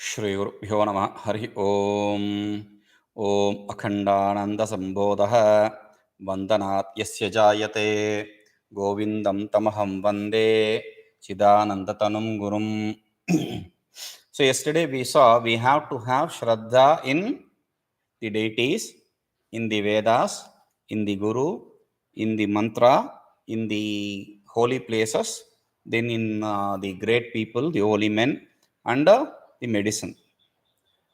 श्रीगुरुभ्यो नमः हरि ओम ओम अखंडानंदसंबोधः वंदनात् यस्य जायते गोविंदं तमहं वंदे चिदानंदतनुं गुरुं. So yesterday we saw we have to have shraddha in the deities, in the Vedas, in the Guru, in the mantra, in the holy places, then in the great people, the holy men, and the medicine.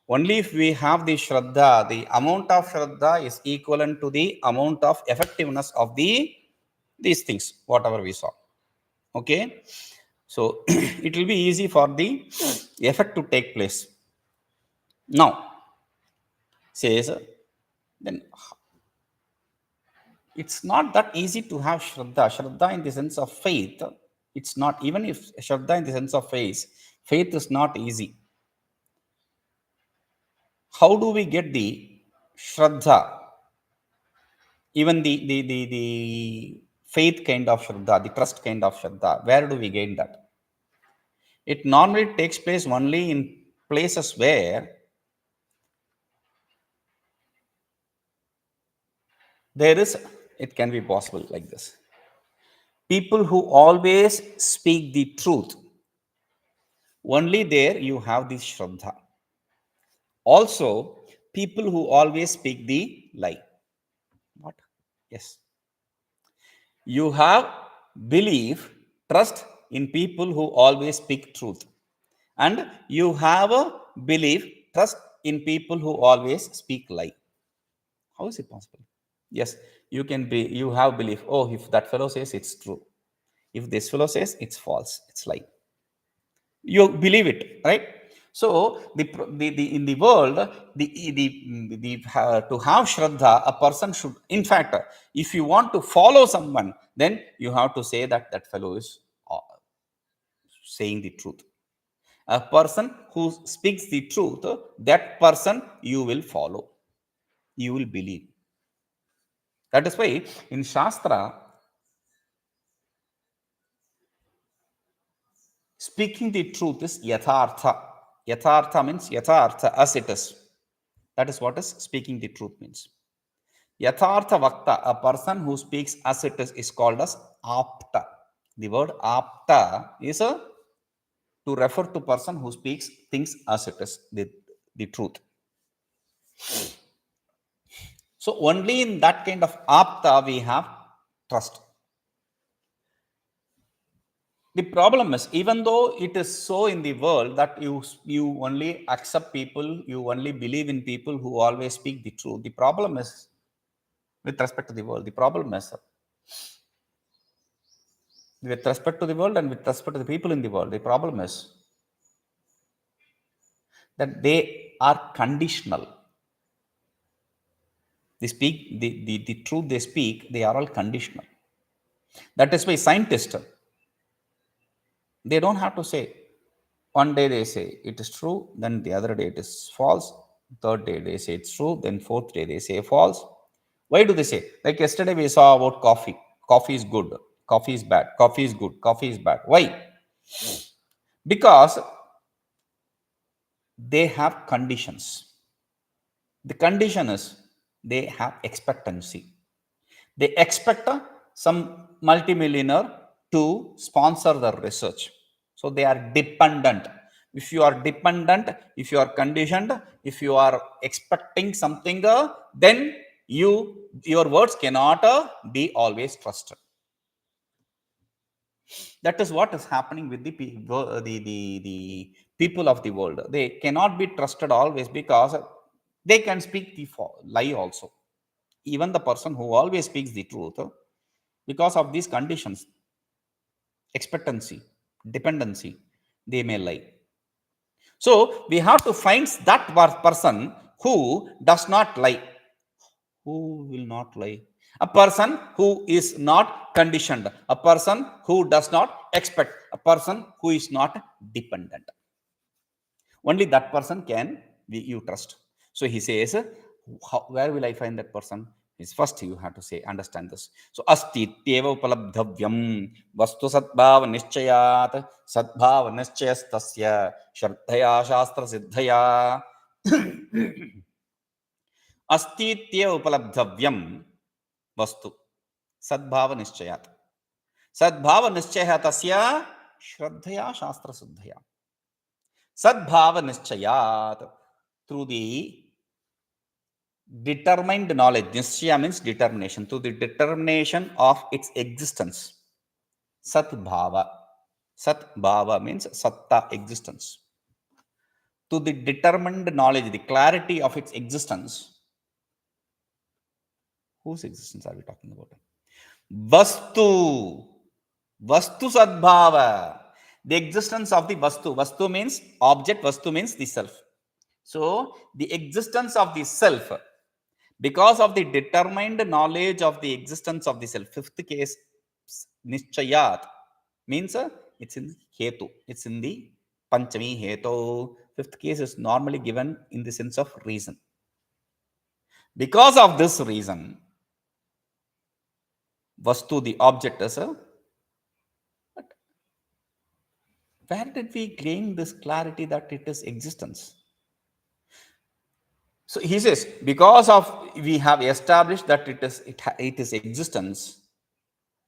Only if we have the shraddha, the amount of shraddha is equivalent to the amount of effectiveness of these things, whatever we saw. Okay, so it will be easy for the effect to take place. Now, says then it's not that easy to have shraddha. Shraddha in the sense of faith, it's not, even if shraddha in the sense of faith is not easy. How do we get the shraddha? Even the faith kind of shraddha, the trust kind of shraddha, where do we gain that? It normally takes place only in places where there is, it can be possible like this. People who always speak the truth, only there you have this shraddha. Also, people who always speak the lie. What? Yes. You have belief, trust in people who always speak truth. And you have a belief, trust in people who always speak lie. How is it possible? Yes, you have belief. Oh, if that fellow says it's true. If this fellow says it's false, it's lie. You believe it, right? So the in the world, to have shraddha, a person should, in fact, if you want to follow someone, then you have to say that that fellow is saying the truth. A person who speaks the truth, that person you will follow, you will believe. That is why in Shastra, speaking the truth is yathārtha. Yathārtha means yathārtha, as it is. That is what is speaking the truth means. Yathārthavakta, a person who speaks as it is called as apta. The word apta is to refer to person who speaks things as it is, the truth. So only in that kind of apta we have trust. The problem is, even though it is so in the world that you only accept people, you only believe in people who always speak the truth, the problem is, with respect to the world, the problem is, with respect to the world and with respect to the people in the world, the problem is that they are conditional. They speak the truth they speak, they are all conditional. That is why scientists, they don't have to say. One day they say it is true, then the other day it is false, third day they say it's true, then fourth day they say false. Why do they say? Like yesterday we saw about coffee. Coffee is good, coffee is bad, coffee is good, coffee is bad. Why? Because they have conditions. The condition is they have expectancy. They expect some multimillionaire to sponsor the research. So they are dependent. If you are dependent, if you are conditioned, if you are expecting something, then your words cannot be always trusted. That is what is happening with the people of the world. They cannot be trusted always because they can speak the lie also. Even the person who always speaks the truth, because of these conditions, expectancy, dependency, they may lie. So we have to find that person who does not lie. Who will not lie? A person who is not conditioned, a person who does not expect, a person who is not dependent. Only that person can you trust. So he says, where will I find that person? is first you have to say, understand this. So, astītyevopalabdhavyaṃ vastusadbhāvaniścayāt sadbhāvaniścayastasya śraddhayā śāstrasiddhayā. astītyevopalabdhavyaṃ vastu sadbhāvaniścayāt sadbhāvaniścayah tasya śraddhayā śāstrasiddhayā. Sadbhāvaniścayāt, through the determined knowledge. Nischaya means determination. To the determination of its existence. Satbhava. Satbhava means satta, existence. To the determined knowledge, the clarity of its existence. Whose existence are we talking about? Vastu. Vastusadbhāva. The existence of the vastu. Vastu means object. Vastu means the self. So, the existence of the self, because of the determined knowledge of the existence of the self. Fifth case, nischayāt, means it's in hetu. It's in the panchami hetu. Fifth case is normally given in the sense of reason. Because of this reason, vastu, the object, is a. But where did we gain this clarity that it is existence? So he says, because of we have established that it is existence,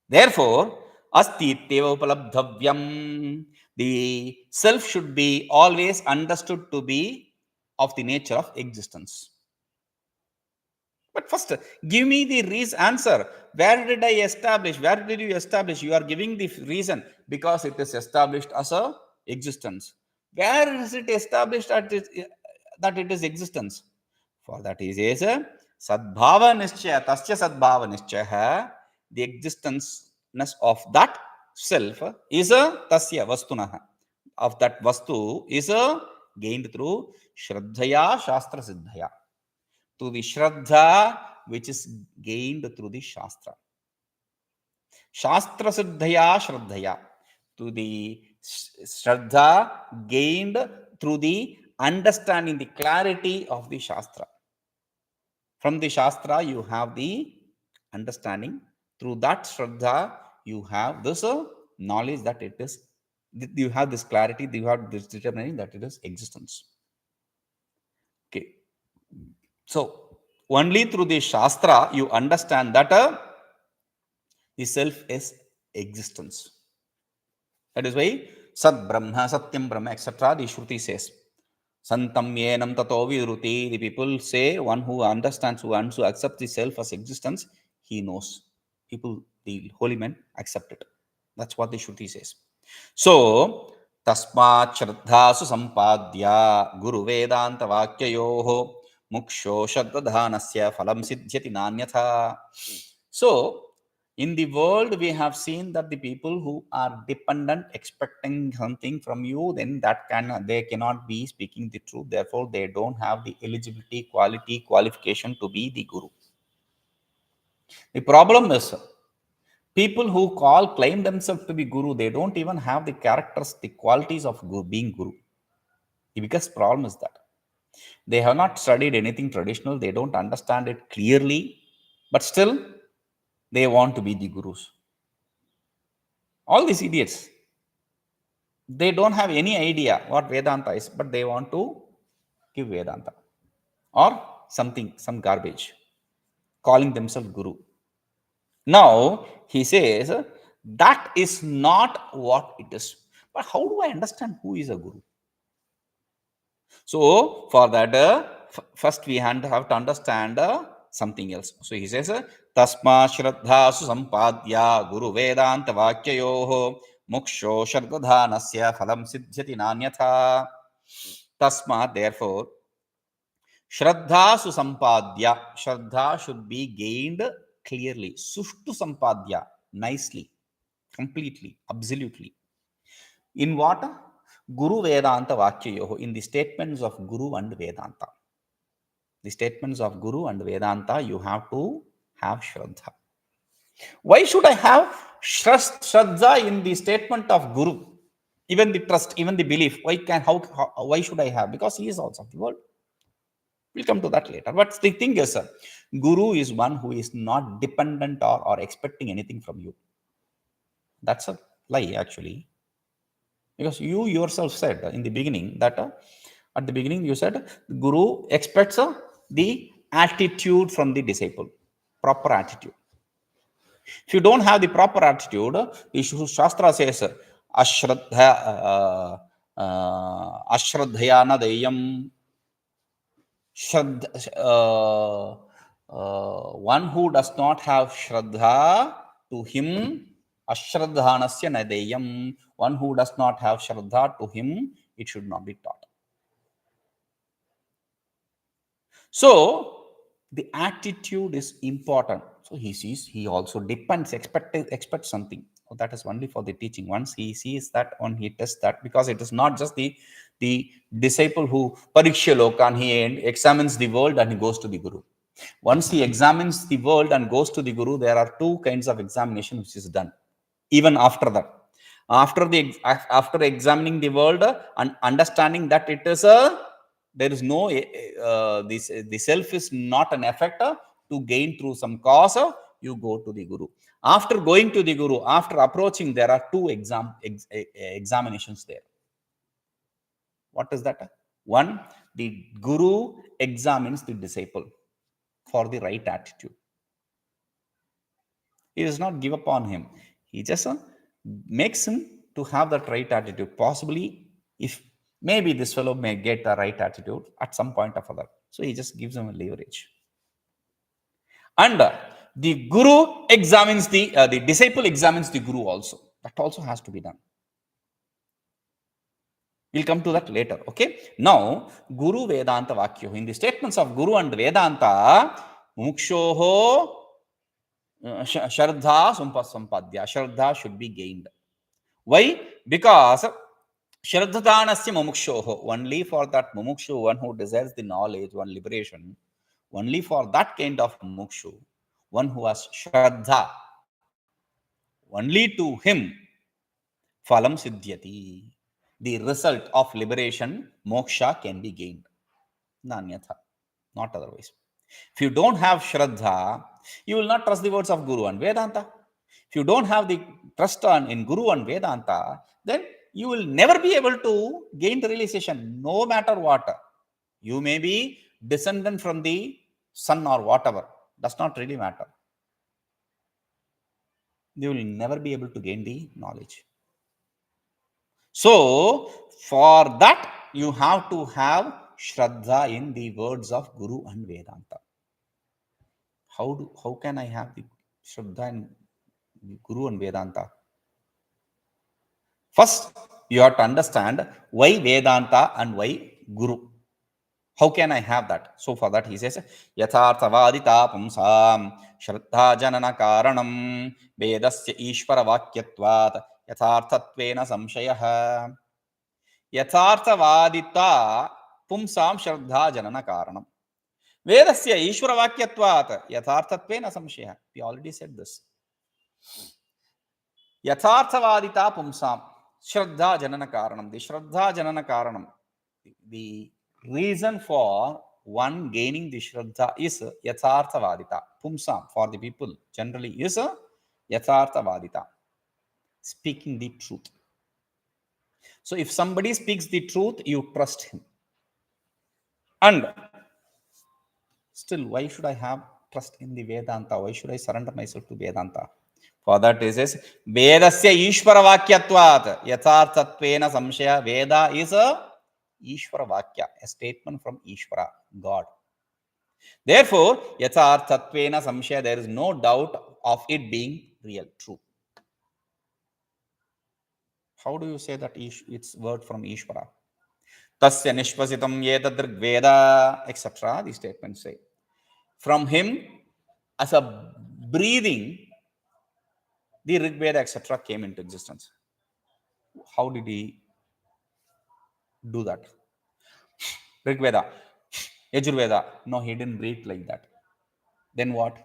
therefore, astītyevopalabdhavyaṃ, the self should be always understood to be of the nature of existence. But first, give me the answer. Where did I establish? Where did you establish? You are giving the reason because it is established as a existence. Where is it established that it is existence? For that he says, sadbhāvaniścayāt, tasya sadbhāvaniścayah, the existence of that self is a tasya vastunah, of that vastu is a gained through śraddhayā śāstrasiddhayā, to the śraddhā which is gained through the shastra. Śāstrasiddhayā śraddhayā, to the śraddhā gained through the understanding, the clarity of the shastra. From the shastra, you have the understanding. Through that śraddhā, you have this knowledge that it is, you have this clarity, you have this determining that it is existence. Okay. So, only through the shastra, you understand that the self is existence. That is why Sat Brahma, Satyam Brahma, etc. the Shruti says. Santam yenam tato viruti. The people say, one who understands, who accepts the self as existence, he knows. People, the holy men, accept it. That's what the Shruti says. So, tasmācchraddhā susampādyā guruvedāntavākyayoḥ mumukṣoḥ śraddhājananakāraṇam phalaṃ sidhyati nānyathā. So, in the world, we have seen that the people who are dependent, expecting something from you, then they cannot be speaking the truth. Therefore, they don't have the eligibility, qualification to be the guru. The problem is, people who claim themselves to be guru, they don't even have the characters, the qualities of being guru. The biggest problem is that they have not studied anything traditional. They don't understand it clearly, but still, they want to be the gurus. All these idiots, they don't have any idea what Vedanta is, but they want to give Vedanta or something, some garbage, calling themselves guru. Now, he says, that is not what it is. But how do I understand who is a guru? So, for that, first we have to understand something else. So, he says, tasmācchraddhā susampādyā guruvedāntavākyayoḥ mumukṣoḥ śraddhājananaśya phalaṃ sidhyati nānyathā. Tasmāt, therefore, śraddhā susampādyā. Śraddhā should be gained clearly. Sushtu sampādyā, nicely, completely, absolutely. In what? Guruvedāntavākyayoḥ, in the statements of Guru and Vedanta. The statements of Guru and Vedanta, you have to have Śraddhā. Why should I have Śraddhā in the statement of Guru? Even the trust, even the belief. Why should I have? Because he is also of the world. We'll come to that later. But the thing is, Guru is one who is not dependent or expecting anything from you. That's a lie, actually. Because you yourself said in the beginning that at the beginning you said Guru expects the attitude from the disciple, proper attitude. If you don't have the proper attitude, the Shastra says ashraddhayanadeyam, one who does not have śraddhā, to him astītyevopalabdhavyaṃ nadeyam. One who does not have śraddhā, to him it should not be taught. So the attitude is important. So he sees, he also depends, expects something. So that is only for the teaching. Once he sees that, on he tests that, because it is not just the disciple who pariksha lokan, he examines the world and he goes to the Guru. Once he examines the world and goes to the Guru, there are two kinds of examination which is done. Even after that, after examining the world and understanding that it is there is no the self is not an effect to gain through some cause, you go to the Guru. After going to the Guru, after approaching, there are two examinations there. What is that? One, the Guru examines the disciple for the right attitude. He does not give up on him. He just makes him to have that right attitude. Possibly, if maybe this fellow may get the right attitude at some point of other. So he just gives him a leverage. And the Guru examines the disciple examines the Guru also. That also has to be done. We'll come to that later. Okay. Now, guruvedāntavākyayoḥ. In the statements of Guru and Vedanta, mumukṣoḥ, śraddhā susampādyā. Śraddhā should be gained. Why? Because śraddhājananasya mumukṣoḥ. Only for that mumukṣu, one who desires the knowledge, one liberation, only for that kind of mumukṣu, one who has śraddhā, only to him, phalaṃ sidhyati. The result of liberation, moksha, can be gained. Nānyathā, not otherwise. If you don't have śraddhā, you will not trust the words of Guru and Vedanta. If you don't have the trust in Guru and Vedanta, then you will never be able to gain the realization, no matter what. You may be descendant from the sun or whatever, does not really matter. You will never be able to gain the knowledge. So, for that, you have to have śraddhā in the words of Guru and Vedanta. How can I have the śraddhā in Guru and Vedanta? First, you have to understand why Vedanta and why Guru. How can I have that? So for that he says, yathārthavāditā puṃsāṃ śraddhājananakāraṇam vedasyeśvaravākyatvādyathārthatve saṃśayaḥ. yathārthavāditā puṃsāṃ śraddhājananakāraṇam vedasyeśvaravākyatvādyathārthatve saṃśayaḥ. We already said this. yathārthavāditā puṃsāṃ śraddhājananakāraṇam. The śraddhājananakāraṇam, the reason for one gaining the śraddhā is yathārthavāditā. Puṃsāṃ, for the people generally, is yathārthavāditā, speaking the truth. So if somebody speaks the truth, you trust him. And still, why should I have trust in the Vedanta? Why should I surrender myself to Vedanta? For that it says, vedasyeśvaravākyatvādyathārthatve saṃśayaḥ. Veda is a Ishvaravākya, a statement from Ishvara, God. Therefore, yathārthavāditā saṃśayaḥ, there is no doubt of it being real, true. How do you say that it's word from Ishvara? Tasya nishvasitam yetadrigveda, etc. The statements say. From him, as a breathing, the Rigveda, etc. came into existence. How did he do that? Rigveda, Yajurveda, no, he didn't breathe like that. Then what?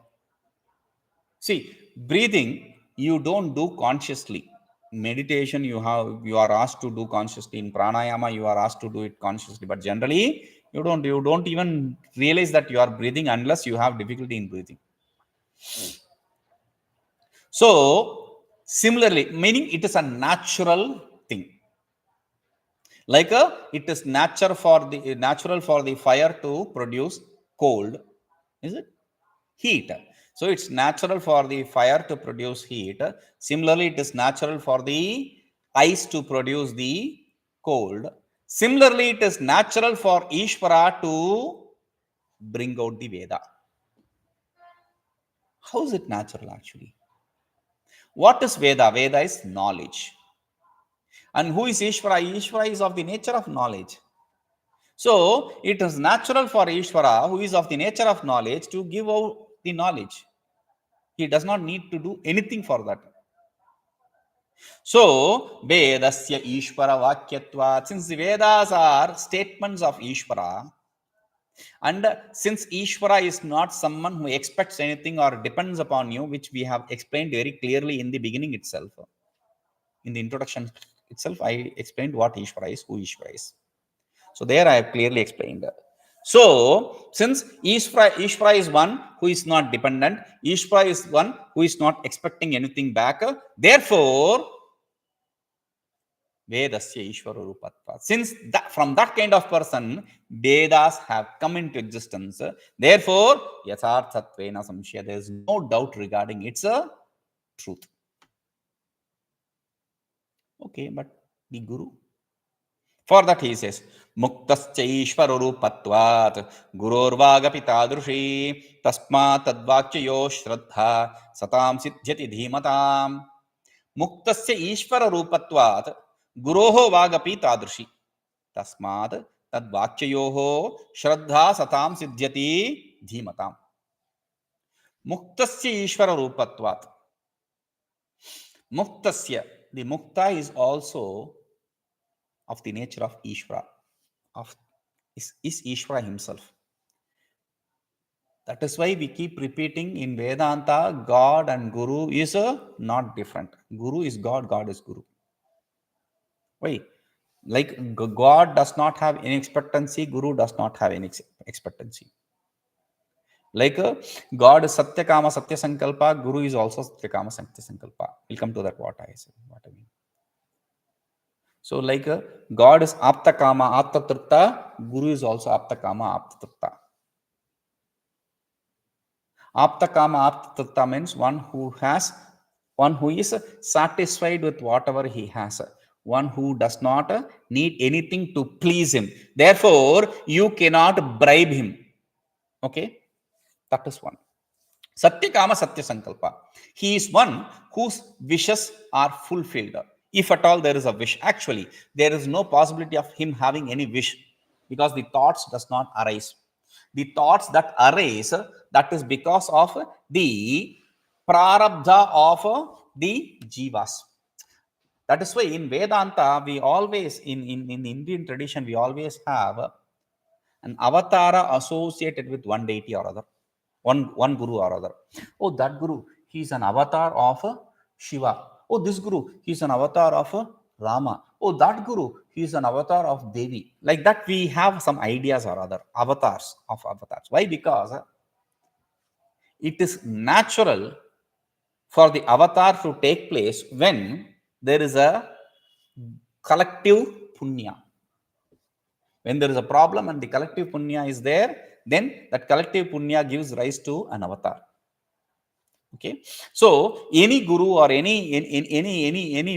See, breathing, you don't do consciously. Meditation, you are asked to do consciously. In pranayama, you are asked to do it consciously. But generally, You don't even realize that you are breathing unless you have difficulty in breathing. So similarly, meaning it is a natural thing. Like it is natural for the fire to produce cold, is it? Heat. So it's natural for the fire to produce heat. Similarly, it is natural for the ice to produce the cold. Similarly, it is natural for Ishvara to bring out the Veda. How is it natural actually? What is Veda? Veda is knowledge. And who is Ishvara? Ishvara is of the nature of knowledge. So it is natural for Ishvara, who is of the nature of knowledge, to give out the knowledge. He does not need to do anything for that. So vedasyeśvaravākyatvādyaṃ, since the Vedas are statements of Ishvara, and since Ishvara is not someone who expects anything or depends upon you, which we have explained very clearly in the beginning itself, in the introduction itself, I explained what Ishvara is, who Ishvara is. So there I have clearly explained. So since Ishvara is one who is not dependent, Ishvara is one who is not expecting anything back, therefore vedasyeśvaravākyatvādyathārthatve. Since from that kind of person, Vedas have come into existence, therefore yathārthavāditā saṃśayaḥ, there is no doubt regarding its truth. Okay, but the Guru, for that he says, muktasyeśvararūpatvādgurorvāgapi tādṛśī tasmāttadvākyayoḥ śraddhā satāṃ sidhyati dhīmatām. muktasyeśvararūpatvādgurorvāgapi tādṛśī tasmāttadvākyayoḥ śraddhā satāṃ sidhyati dhīmatām. muktasyeśvararūpatvādgurorvāgapi. Muktasya, the mukta is also of the nature of Ishvara, is Ishvara himself. That is why we keep repeating in Vedanta, God and Guru is not different. Guru is God, God is Guru. Why? Like God does not have any expectancy, Guru does not have any expectancy. Like God is Satyakama, Satya Sankalpa, Guru is also Satyakama, Satya Sankalpa. We'll come to that, what I mean. So like God is Aptakama, Aptatrutta, Guru is also Aptakama, Aptatrutta. Aptakama, Aptatrutta means one who is satisfied with whatever he has, one who does not need anything to please him. Therefore, you cannot bribe him. Okay, that is one. Satyakama, Satya Sankalpa. He is one whose wishes are fulfilled. If at all there is a wish, actually there is no possibility of him having any wish, because the thoughts does not arise. The thoughts that arise, that is because of the prarabdha of the jivas. That is why in Vedanta, we always, in Indian tradition, we always have an avatara associated with one deity or other, one guru or other. Oh, that guru, he is an avatar of Shiva. Oh, this guru, he is an avatar of Rama. Oh, that guru, he is an avatar of Devi. Like that, we have some ideas or other, avatars of avatars. Why? Because it is natural for the avatar to take place when there is a collective punya. When there is a problem and the collective punya is there, then that collective punya gives rise to an avatar. Okay, so any guru or any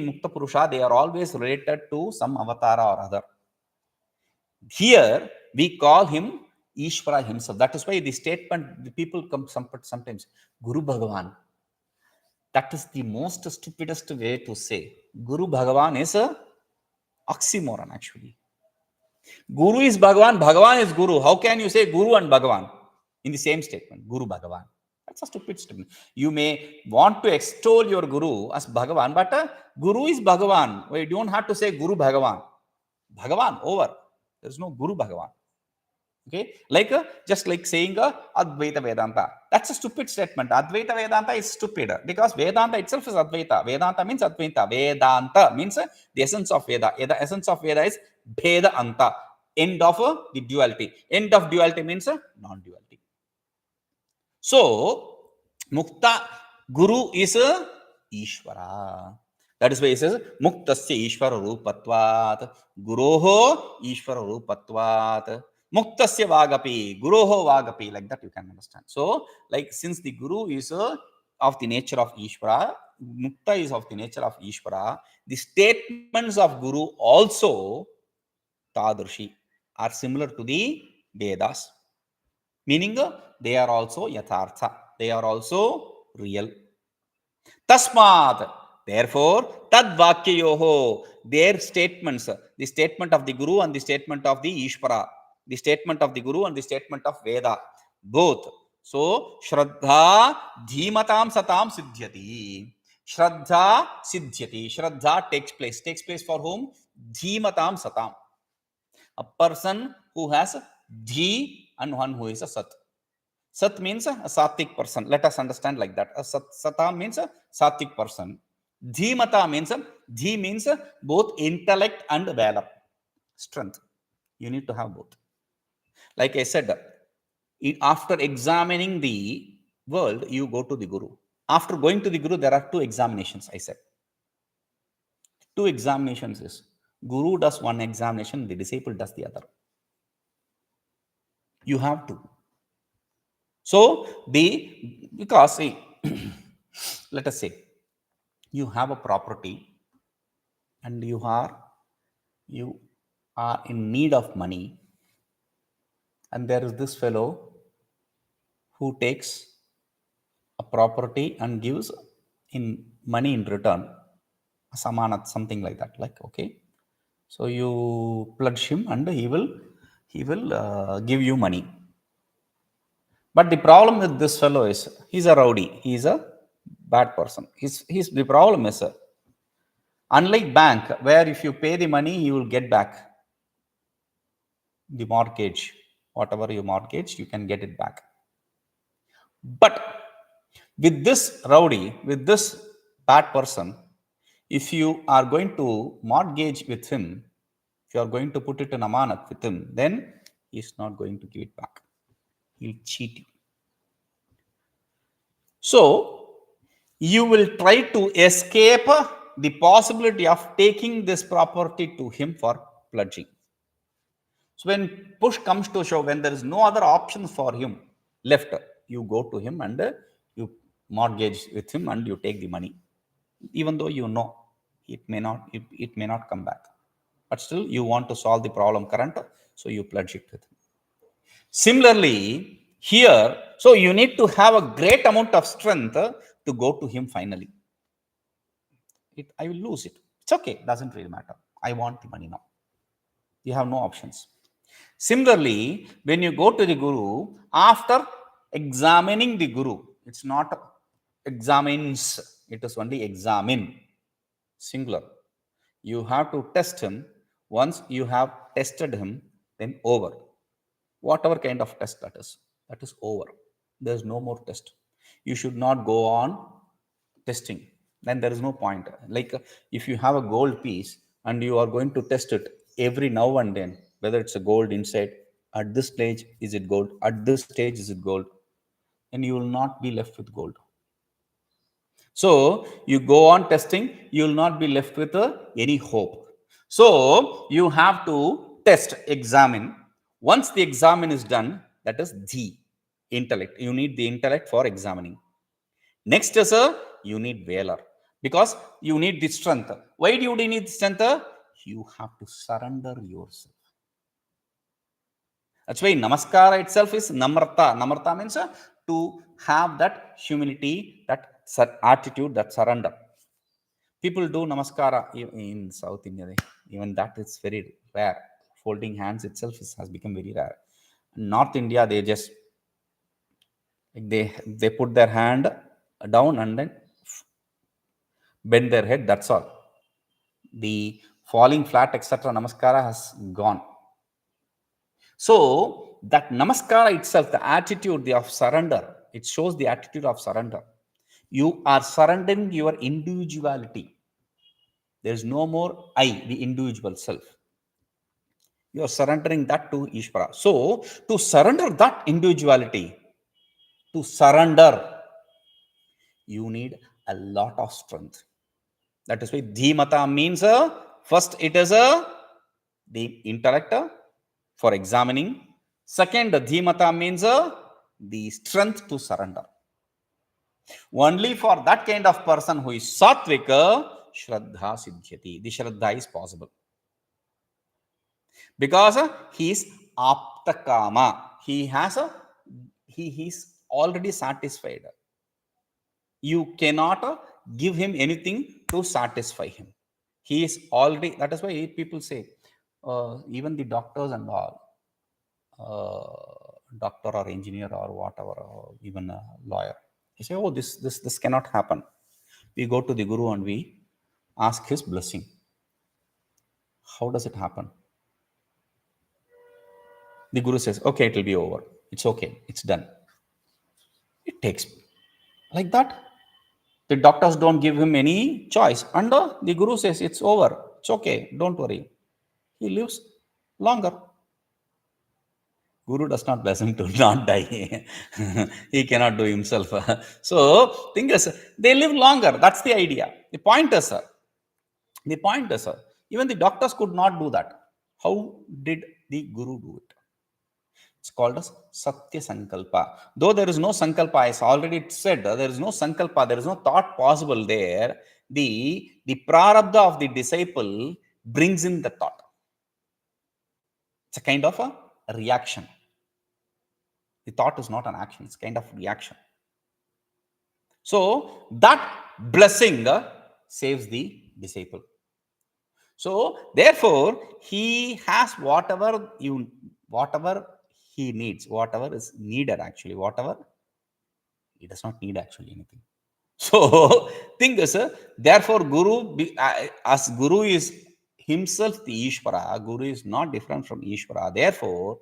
mukta purusha, they are always related to some avatara or other. Here we call him Ishvara himself. That is why the statement, the people come sometimes Guru Bhagavan. That is the most stupidest way to say. Guru Bhagavan is a oxymoron actually. Guru is Bhagavan, Bhagavan is Guru. How can you say Guru and Bhagavan in the same statement? Guru Bhagavan. That's a stupid statement. You may want to extol your Guru as Bhagavan, but Guru is Bhagavan. You don't have to say Guru Bhagavan. Bhagavan, over. There is no Guru Bhagavan. Okay, like just like saying Advaita Vedanta. That's a stupid statement. Advaita Vedanta is stupid because Vedanta itself is Advaita. Vedanta means Advaita. Vedanta means the essence of Veda. The essence of Veda is Bheda Anta. end of the duality. End of duality means non-duality. So, Mukta Guru is Ishvara. That is why he says muktasyeśvararūpatvādgurorvāgapi. Guroho Ishvararūpatvādgurorvāgapi. Muktasyeśvaravaākyatvādyathārthavē. Guroho Vāgapi. Like that you can understand. So, like since the Guru is of the nature of Ishvara, Mukta is of the nature of Ishvara, the statements of Guru also tādṛśī are similar to the Vedas. Meaning they are also yathārtha. They are also real. Tasmācchraddhā. Therefore, tadvākyayoḥ, their statements, the statement of the Guru and the statement of the Ishvara, the statement of the Guru and the statement of Veda, both. So, śraddhā dhīmatām satāṃ sidhyati. Śraddhā sidhyati. Śraddhā takes place for whom? Dhīmatām satāṃ. A person who has dhi and one who is a sat. Sat means a sattvic person. Let us understand like that. A satāṃ means a sattvic person. Dhīmatām means dhi means both intellect and valor, strength. You need to have both. Like I said, after examining the world, you go to the Guru. After going to the Guru, there are two examinations, I said. Two examinations is Guru does one examination, the disciple does the other. You have to. So, because see, let us say, you have a property and you are in need of money, and there is this fellow who takes a property and gives in money in return, samanat, something like that. Like, okay, so you pledge him and he will give you money. But the problem with this fellow is he's a rowdy. He is a bad person. The problem is, unlike bank, where if you pay the money, you will get back the mortgage. Whatever you mortgage, you can get it back. But with this rowdy, with this bad person, if you are going to mortgage with him, if you are going to put it in amanat with him, then he is not going to give it back. He'll cheat you. So, you will try to escape the possibility of taking this property to him for pledging. So, when push comes to shove, when there is no other option for him left, you go to him and you mortgage with him and you take the money. Even though you know it may not come back. But still, you want to solve the problem current, so you pledge it with him. Similarly, here, so you need to have a great amount of strength to go to him finally. I will lose it. It's okay. Doesn't really matter. I want the money now. You have no options. Similarly, when you go to the Guru, after examining the Guru, it's not examines, it is only examine, singular. You have to test him. Once you have tested him, then over. Whatever kind of test that is over. There is no more test. You should not go on testing. Then there is no point. Like if you have a gold piece and you are going to test it every now and then, whether it's a gold inside, at this stage is it gold, at this stage is it gold, and you will not be left with gold. So you go on testing, you will not be left with any hope. So you have to test, examine. Once the examine is done, that is the intellect. You need the intellect for examining. Next is you need valor, because you need the strength. Why do you need strength? You have to surrender yourself. That's why namaskara itself is namrata. Namrata means to have that humility, that attitude, that surrender. People do namaskara in South India. Even that is very rare. Folding hands itself has become very rare. In North India, they just they put their hand down and then bend their head. That's all. The falling flat, etc. Namaskara has gone. So that namaskara itself, the attitude of surrender, it shows the attitude of surrender. You are surrendering your individuality. There is no more I, the individual self. You are surrendering that to Ishvara. So, to surrender that individuality, to surrender, you need a lot of strength. That is why dhīmatām means first it is the intellect for examining. Second, dhīmatām means the strength to surrender. Only for that kind of person who is sattvika, śraddhā sidhyati. The śraddhā is possible. Because he is aptakama. He is already satisfied. You cannot give him anything to satisfy him. He is already, that is why people say, even the doctors and all, doctor or engineer or whatever, or even a lawyer, he say, oh, this cannot happen. We go to the guru and we ask his blessing. How does it happen? The guru says, okay, it will be over. It's okay. It's done. It takes like that. The doctors don't give him any choice. And the guru says, it's over. It's okay. Don't worry. He lives longer. Guru does not bless him to not die. He cannot do himself. So, thing is, they live longer. That's the idea. The point is, even the doctors could not do that. How did the guru do it? It's called as satya sankalpa. Though there is no sankalpa, as already said, there is no sankalpa, there is no thought possible there. The prarabdha of the disciple brings in the thought. It's a kind of a reaction. The thought is not an action, it's kind of reaction. So that blessing saves the disciple. So therefore, he has whatever he needs, whatever is needed actually, whatever he does not need actually anything. So thing is, therefore Guru, as Guru is himself the Ishvara, Guru is not different from Ishvara. Therefore,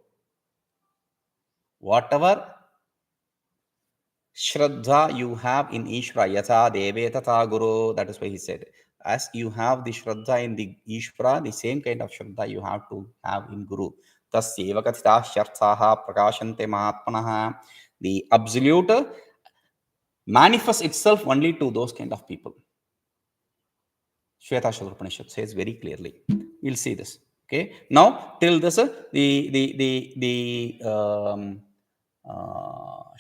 whatever śraddhā you have in Ishvara, yathā deve tatha guru, that is why he said, as you have the śraddhā in the Ishvara, the same kind of śraddhā you have to have in Guru. Tasyeva kathitā śarthaha prakashante mahatmanaha. The absolute manifests itself only to those kind of people. Shvetashvatara Upanishad says very clearly. We'll see this. Okay. Now, till this, the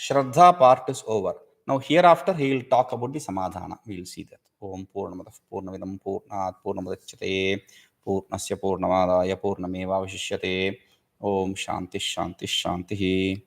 Shraddha part is over. Now, hereafter, he will talk about the Samadhana. We will see that. Om Purnamadav Purnamidam Purnat Purnamadachyate Purnasya Purnamadaya Purnameva Vashishyate. Om Shanti Shanti Shanti.